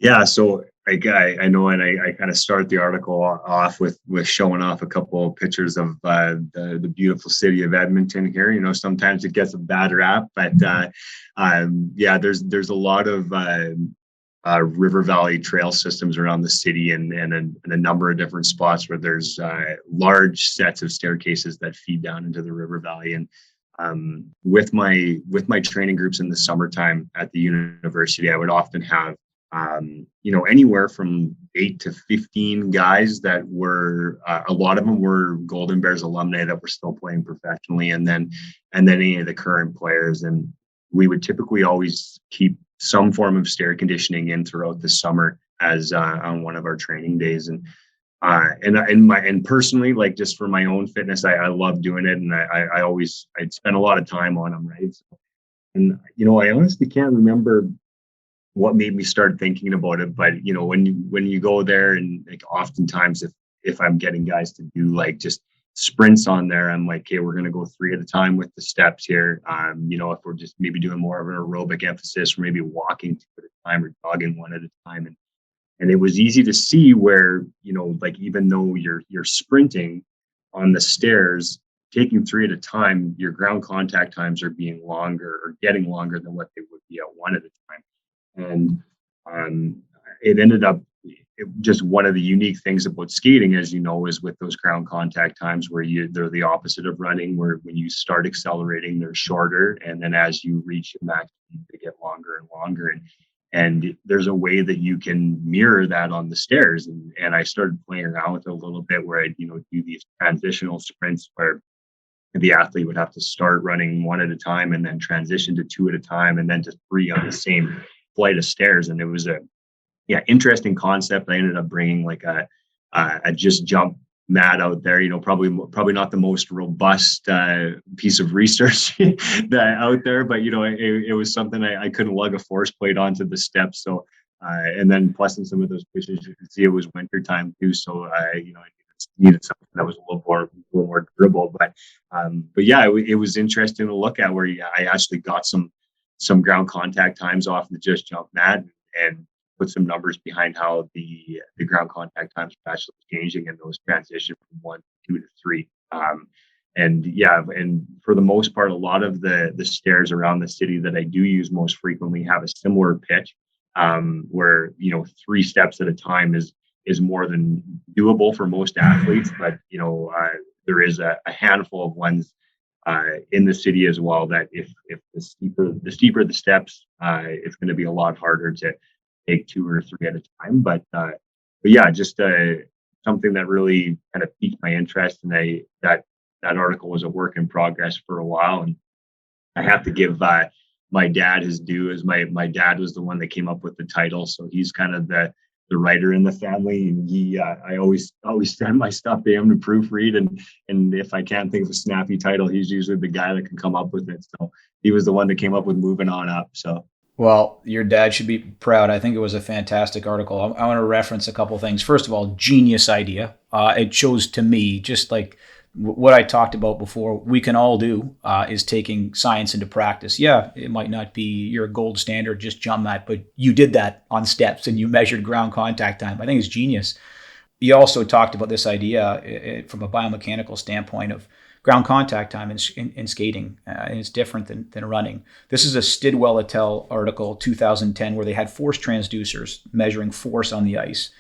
B: Yeah, so I know, and I kind of start the article off with showing off a couple of pictures of the beautiful city of Edmonton here. Sometimes it gets a bad rap, but yeah, there's a lot of river valley trail systems around the city, and a number of different spots where there's large sets of staircases that feed down into the river valley. And with my training groups in the summertime at the university, I would often have anywhere from 8 to 15 guys that were, a lot of them were Golden Bears alumni that were still playing professionally, and then any of the current players. And we would typically always keep some form of stair conditioning in throughout the summer as on one of our training days. And personally, like, just for my own fitness, I love doing it, and I'd spend a lot of time on them, right? And I honestly can't remember what made me start thinking about it, but when you go there, and like, oftentimes if I'm getting guys to do like just sprints on there, I'm like, okay, we're going to go 3 at a time with the steps here. If we're just maybe doing more of an aerobic emphasis, or maybe walking 2 at a time, or jogging 1 at a time. And it was easy to see where, like, even though you're sprinting on the stairs, taking 3 at a time, your ground contact times are being longer, or getting longer than what they would be at 1 at a time. And it ended up just one of the unique things about skating, as you know, is with those ground contact times where they're the opposite of running, where when you start accelerating, they're shorter. And then as you reach your max speed, they get longer and longer. And there's a way that you can mirror that on the stairs. And I started playing around with it a little bit, where I'd, do these transitional sprints where the athlete would have to start running 1 at a time, and then transition to 2 at a time, and then to 3 on the same flight of stairs. And it was a interesting concept. I ended up bringing like a just jump mat out there, probably not the most robust piece of research that out there, but it was something I couldn't lug a force plate onto the steps. So and then plus in some of those pictures you can see it was winter time too, so I needed something that was a little more durable. But yeah, it was interesting to look at, where I actually got some ground contact times off the just jump mat, and put some numbers behind how the ground contact times are actually changing in those transition from 1 to 2 to 3. And for the most part, a lot of the stairs around the city that I do use most frequently have a similar pitch, where 3 steps at a time is more than doable for most athletes. But there is a handful of ones in the city as well that if the steeper the steps, it's going to be a lot harder to take 2 or 3 at a time. But yeah, just something that really kind of piqued my interest, and that article was a work in progress for a while. And I have to give my dad his due, as my dad was the one that came up with the title, so he's kind of the writer in the family, and I always send my stuff to him to proofread, and if I can't think of a snappy title, he's usually the guy that can come up with it. So he was the one that came up with Movin On Up. So,
A: well, your dad should be proud. I think it was a fantastic article. I want to reference a couple things. First of all, genius idea. It shows to me just like what I talked about before, we can all do is taking science into practice. Yeah, it might not be your gold standard, just jump that, but you did that on steps and you measured ground contact time. I think it's genius. You also talked about this idea from a biomechanical standpoint of ground contact time in skating, and it's different than running. This is a Stidwell et al. Article, 2010, where they had force transducers measuring force on the ice.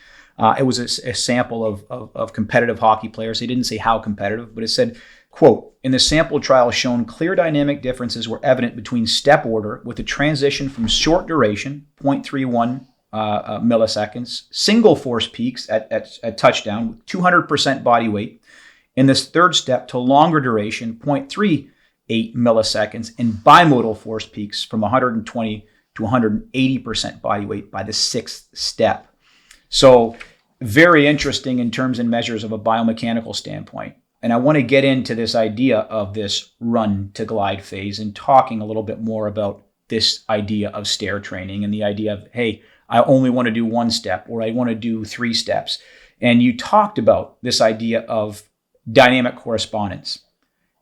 A: It was a sample of competitive hockey players. They didn't say how competitive, but it said, quote, in the sample trial shown, clear dynamic differences were evident between step order with a transition from short duration, 0.31 milliseconds, single force peaks at touchdown with 200% body weight, in this third step to longer duration, 0.38 milliseconds, and bimodal force peaks from 120 to 180% body weight by the sixth step. So very interesting in terms and measures of a biomechanical standpoint. And I want to get into this idea of this run to glide phase and talking a little bit more about this idea of stair training and the idea of, hey, I only want to do one step or I want to do 3 steps. And you talked about this idea of dynamic correspondence.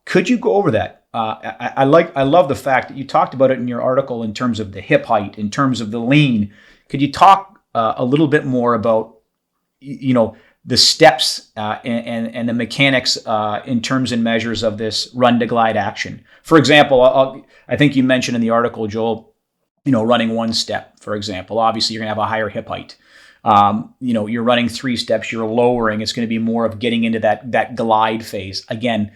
A: Could you go over that? I love the fact that you talked about it in your article in terms of the hip height, in terms of the lean. Could you talk a little bit more about, the steps and the mechanics in terms and measures of this run to glide action? For example, I think you mentioned in the article, Joel, running 1 step, for example. Obviously, you're going to have a higher hip height. You're running 3 steps, you're lowering. It's going to be more of getting into that glide phase. Again,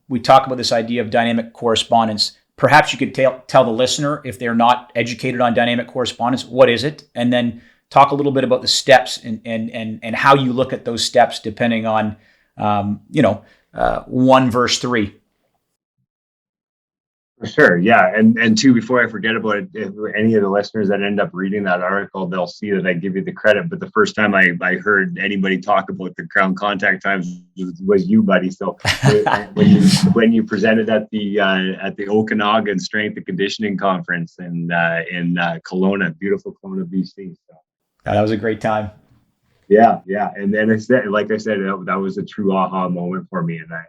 A: we talk about this idea of dynamic correspondence. Perhaps you could tell the listener, if they're not educated on dynamic correspondence, what is it? And then talk a little bit about the steps and how you look at those steps depending on, 1 versus 3.
B: For sure, yeah, and two, before I forget about it, if any of the listeners that end up reading that article, they'll see that I give you the credit. But the first time I heard anybody talk about the ground contact times was you, buddy. So when you presented at the Okanagan Strength and Conditioning Conference in Kelowna, beautiful Kelowna, BC. So
A: that was a great time.
B: Yeah, and then like I said, that was a true aha moment for me, and I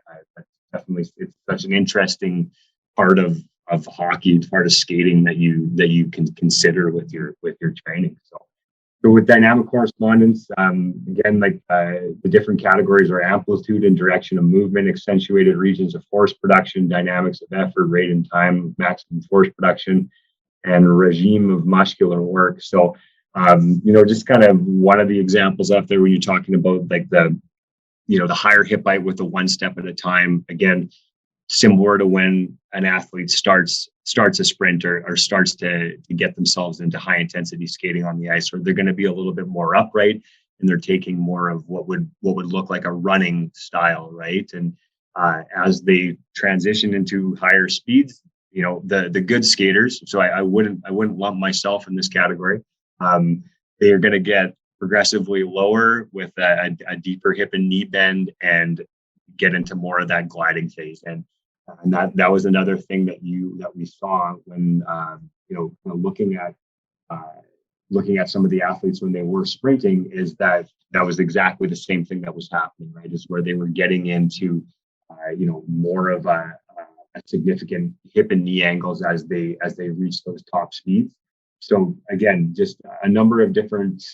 B: definitely, it's such an interesting part of hockey, part of skating that you can consider with your training. So with dynamic correspondence, again, like the different categories are amplitude and direction of movement, accentuated regions of force production, dynamics of effort, rate and time, maximum force production, and regime of muscular work. So just kind of one of the examples up there when you're talking about like the higher hip height with the 1 step at a time, again, similar to when an athlete starts a sprint or starts to get themselves into high intensity skating on the ice, or they're going to be a little bit more upright and they're taking more of what would look like a running style, right? And as they transition into higher speeds, the good skaters, so I wouldn't lump myself in this category. They are going to get progressively lower with a deeper hip and knee bend and get into more of that gliding phase. And that was another thing that we saw when looking at some of the athletes when they were sprinting, is that was exactly the same thing that was happening, right? Is where they were getting into more of a significant hip and knee angles as they reach those top speeds. So again, just a number of different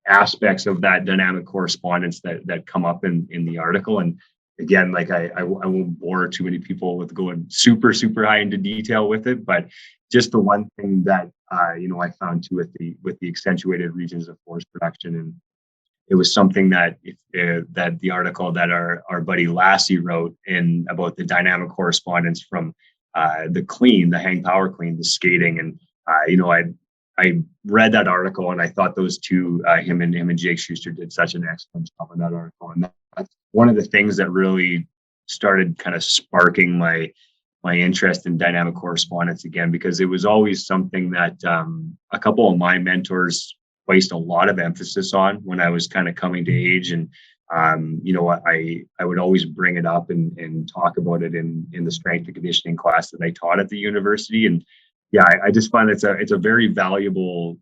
B: aspects of that dynamic correspondence that come up in the article. And again, like I won't bore too many people with going super high into detail with it, but just the one thing that I found too with the accentuated regions of force production, and it was something that that the article that our buddy Lassie wrote in about the dynamic correspondence from the hang power clean, the skating, and I read that article and I thought those two, him and Jake Schuster, did such an excellent job on that article. And that's one of the things that really started kind of sparking my interest in dynamic correspondence again, because it was always something that a couple of my mentors placed a lot of emphasis on when I was kind of coming to age. And I would always bring it up and talk about it in the strength and conditioning class that I taught at the university. And yeah, I just find it's a very valuable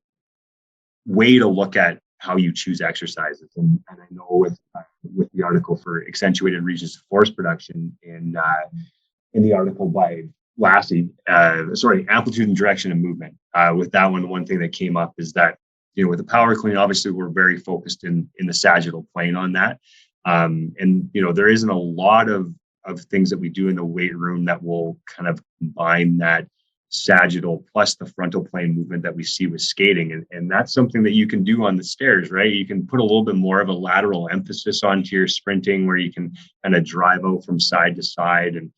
B: way to look at how you choose exercises. And I know with with the article for accentuated regions of force production in the article by Lassie, amplitude and direction of movement. With that one thing that came up is that, with the power clean, obviously we're very focused in the sagittal plane on that. And there isn't a lot of things that we do in the weight room that will kind of combine that sagittal plus the frontal plane movement that we see with skating. And that's something that you can do on the stairs, right? You can put a little bit more of a lateral emphasis onto your sprinting, where you can kind of drive out from side to side. And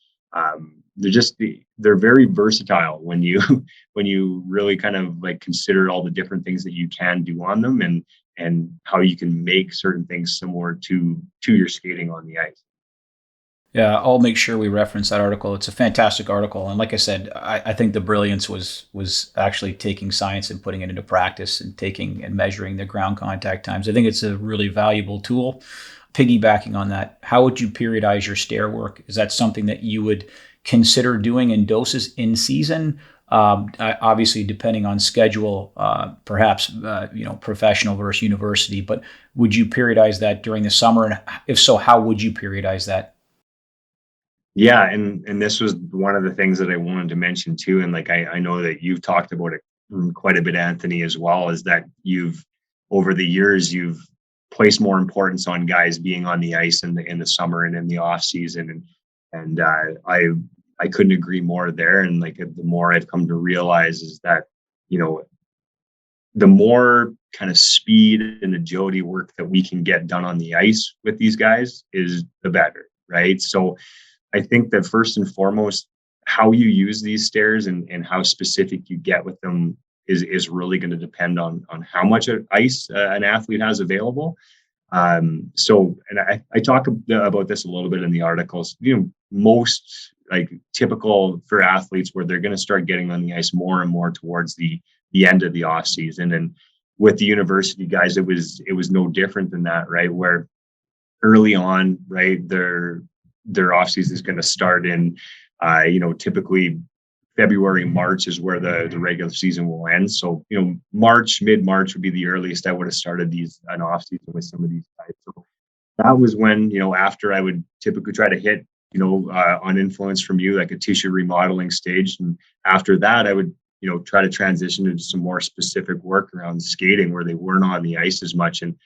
B: they're very versatile when you really kind of like consider all the different things that you can do on them, and how you can make certain things similar to your skating on the ice.
A: Yeah, I'll make sure we reference that article. It's a fantastic article. And like I said, I think the brilliance was actually taking science and putting it into practice and taking and measuring the ground contact times. I think it's a really valuable tool. Piggybacking on that, how would you periodize your stair work? Is that something that you would consider doing in doses in season? Obviously, depending on schedule, perhaps, professional versus university, but would you periodize that during the summer? And if so, how would you periodize that?
B: Yeah, and this was one of the things that I wanted to mention too. And like I know that you've talked about it quite a bit, Anthony, as well, is that over the years you've placed more importance on guys being on the ice in the summer and in the off season. And I couldn't agree more there. And like the more I've come to realize is that, the more kind of speed and agility work that we can get done on the ice with these guys is the better, right? So I think that first and foremost, how you use these stairs and how specific you get with them is really going to depend on how much ice an athlete has available. And I talk about this a little bit in the articles. Most like typical for athletes where they're going to start getting on the ice more and more towards the end of the off season. And with the university guys, it was no different than that, right? Where early on, right, their off season is going to start in, typically February, March is where the regular season will end. So, mid-March would be the earliest I would have started an off season with some of these guys. So that was when, after I would typically try to hit, on influence from you, like a tissue remodeling stage. And after that, I would, try to transition into some more specific work around skating where they weren't on the ice as much. And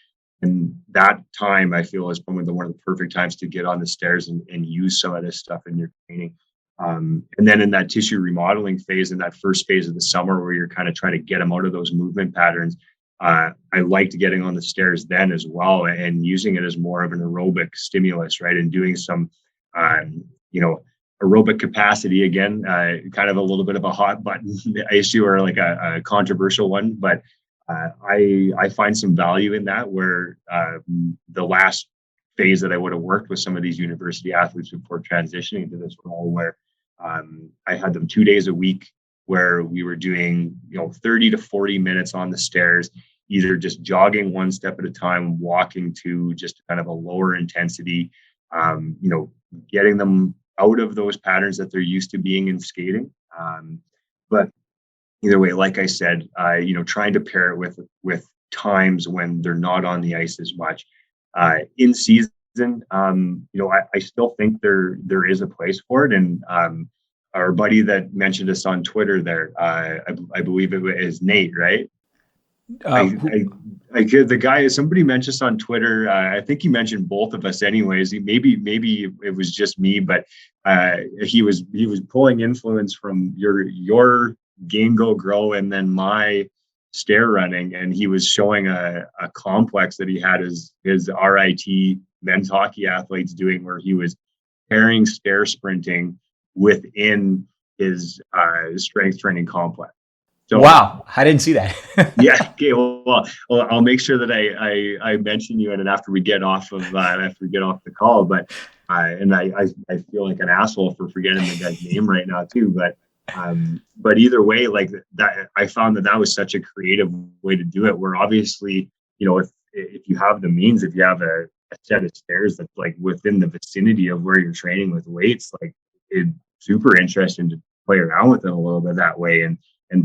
B: that time I feel is probably one of the perfect times to get on the stairs and use some of this stuff in your training. And then in that tissue remodeling phase, in that first phase of the summer where you're kind of trying to get them out of those movement patterns, I liked getting on the stairs then as well and using it as more of an aerobic stimulus, right? And doing some, aerobic capacity again, kind of a little bit of a hot button issue or like a controversial one, but I find some value in that where the last phase that I would have worked with some of these university athletes before transitioning to this role where I had them 2 days a week where we were doing, 30 to 40 minutes on the stairs, either just jogging one step at a time, walking to just kind of a lower intensity, getting them out of those patterns that they're used to being in skating. But either way, like I said, trying to pair it with times when they're not on the ice as much. In season, I still think there is a place for it. And our buddy that mentioned us on Twitter there, I believe it is Nate, right? The guy, somebody mentioned us on Twitter. I think he mentioned both of us anyways. Maybe it was just me, but he was pulling influence from your Gain Go Grow and then my stair running, and he was showing a complex that he had his RIT men's hockey athletes doing where he was pairing stair sprinting within his strength training complex. So,
A: wow, I didn't see that.
B: Yeah. Okay. Well, I'll make sure that I mention you and after we get off the call. But and I feel like an asshole for forgetting the guy's name right now too. But either way, like that, I found that was such a creative way to do it. Where obviously, if you have the means, if you have a set of stairs that's like within the vicinity of where you're training with weights, like it's super interesting to play around with it a little bit that way and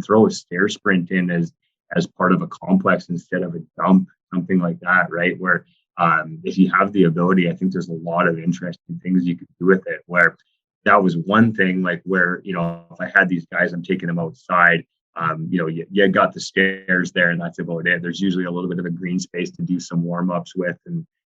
B: throw a stair sprint in as part of a complex instead of a dump, something like that, right? Where if you have the ability, I think there's a lot of interesting things you could do with it. Where that was one thing, like where, if I had these guys, I'm taking them outside. You got the stairs there, and that's about it. There's usually a little bit of a green space to do some warm ups with,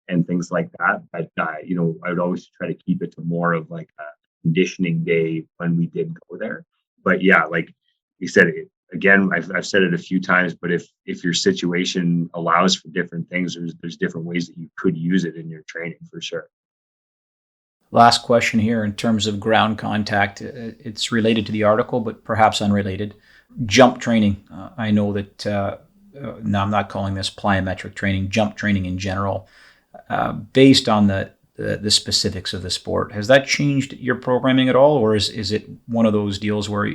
B: and things like that. But I would always try to keep it to more of like a conditioning day when we did go there. But yeah, like you said, again, I've said it a few times, but if your situation allows for different things, there's different ways that you could use it in your training for sure.
A: Last question here in terms of ground contact. It's related to the article, but perhaps unrelated. Jump training. I know that, now I'm not calling this plyometric training, jump training in general, based on the specifics of the sport. Has that changed your programming at all? Or is it one of those deals where,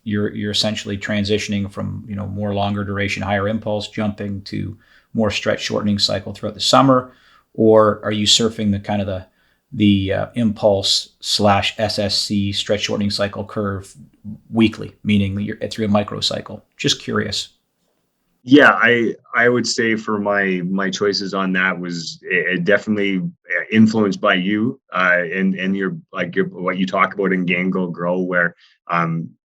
A: you're essentially transitioning from, more longer duration, higher impulse jumping to more stretch shortening cycle throughout the summer? Or are you surfing the kind of the impulse / SSC stretch shortening cycle curve weekly, meaning you're through a microcycle? Just curious.
B: Yeah, I would say for my choices on that was definitely influenced by you, and your what you talk about in Gain Go Grow, where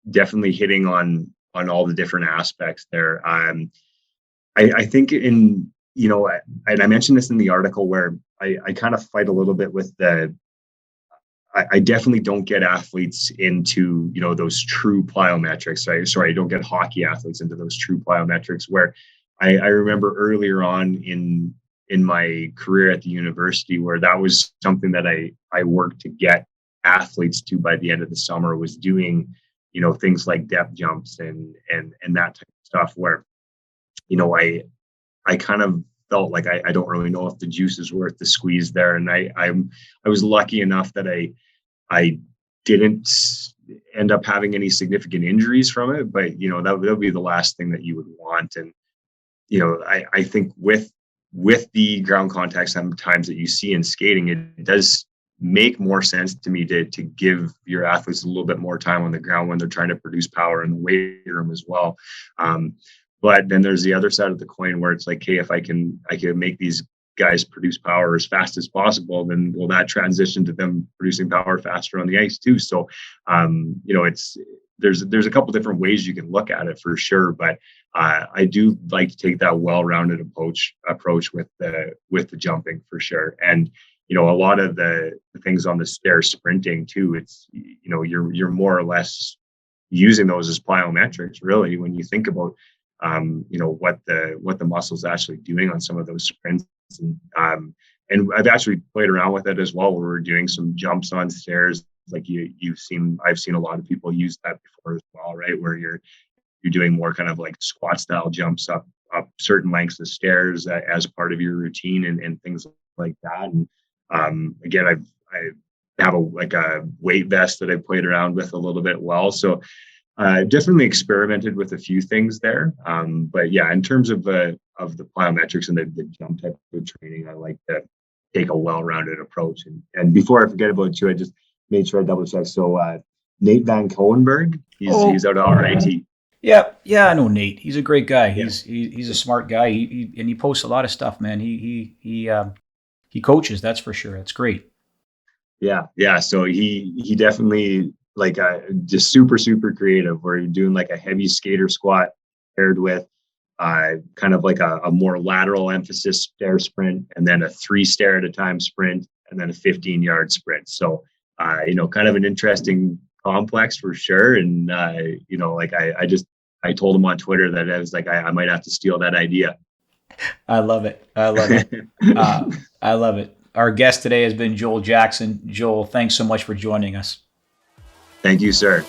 B: definitely hitting on all the different aspects there. I think and I mentioned this in the article where I kind of fight a little bit with I definitely don't get athletes into, those true plyometrics. I don't get hockey athletes into those true plyometrics, where I remember earlier on in my career at the university, where that was something that I worked to get athletes to by the end of the summer, was doing, things like depth jumps and that type of stuff, where, I kind of felt like I don't really know if the juice is worth the squeeze there. And I was lucky enough that I didn't end up having any significant injuries from it, but that would be the last thing that you would want. And I think with the ground contact sometimes that you see in skating, it does make more sense to me to give your athletes a little bit more time on the ground when they're trying to produce power in the weight room as well. But then there's the other side of the coin where it's like, hey, if I can make these guys produce power as fast as possible, then will that transition to them producing power faster on the ice too? So, there's a couple different ways you can look at it for sure, but I do like to take that well-rounded approach with the jumping for sure. And a lot of the things on the stair sprinting too, it's you're more or less using those as plyometrics really when you think about what the muscle's actually doing on some of those sprints. And I've actually played around with it as well, where we're doing some jumps on stairs. Like I've seen a lot of people use that before as well, right? Where you're doing more kind of like squat style jumps up certain lengths of stairs as part of your routine and things like that. And again, I have a weight vest that I played around with a little bit well. So definitely experimented with a few things there. But yeah, in terms of the plyometrics and the jump type of training, I like to take a well-rounded approach. And before I forget about you, I just made sure I double check. So Nate Van Coenberg, he's out of RIT.
A: Yeah, I know Nate. He's a great guy.
B: Yeah.
A: He's a smart guy. He posts a lot of stuff, man. He coaches, that's for sure. That's great.
B: Yeah. So he definitely just super, super creative, where you're doing like a heavy skater squat paired with kind of like a more lateral emphasis stair sprint, and then a 3 stair at a time sprint, and then a 15-yard sprint. So, kind of an interesting complex for sure. And, I told him on Twitter that I was like, I might have to steal that idea.
A: I love it. I love it. Our guest today has been Joel Jackson. Joel, thanks so much for joining us.
B: Thank you, sir.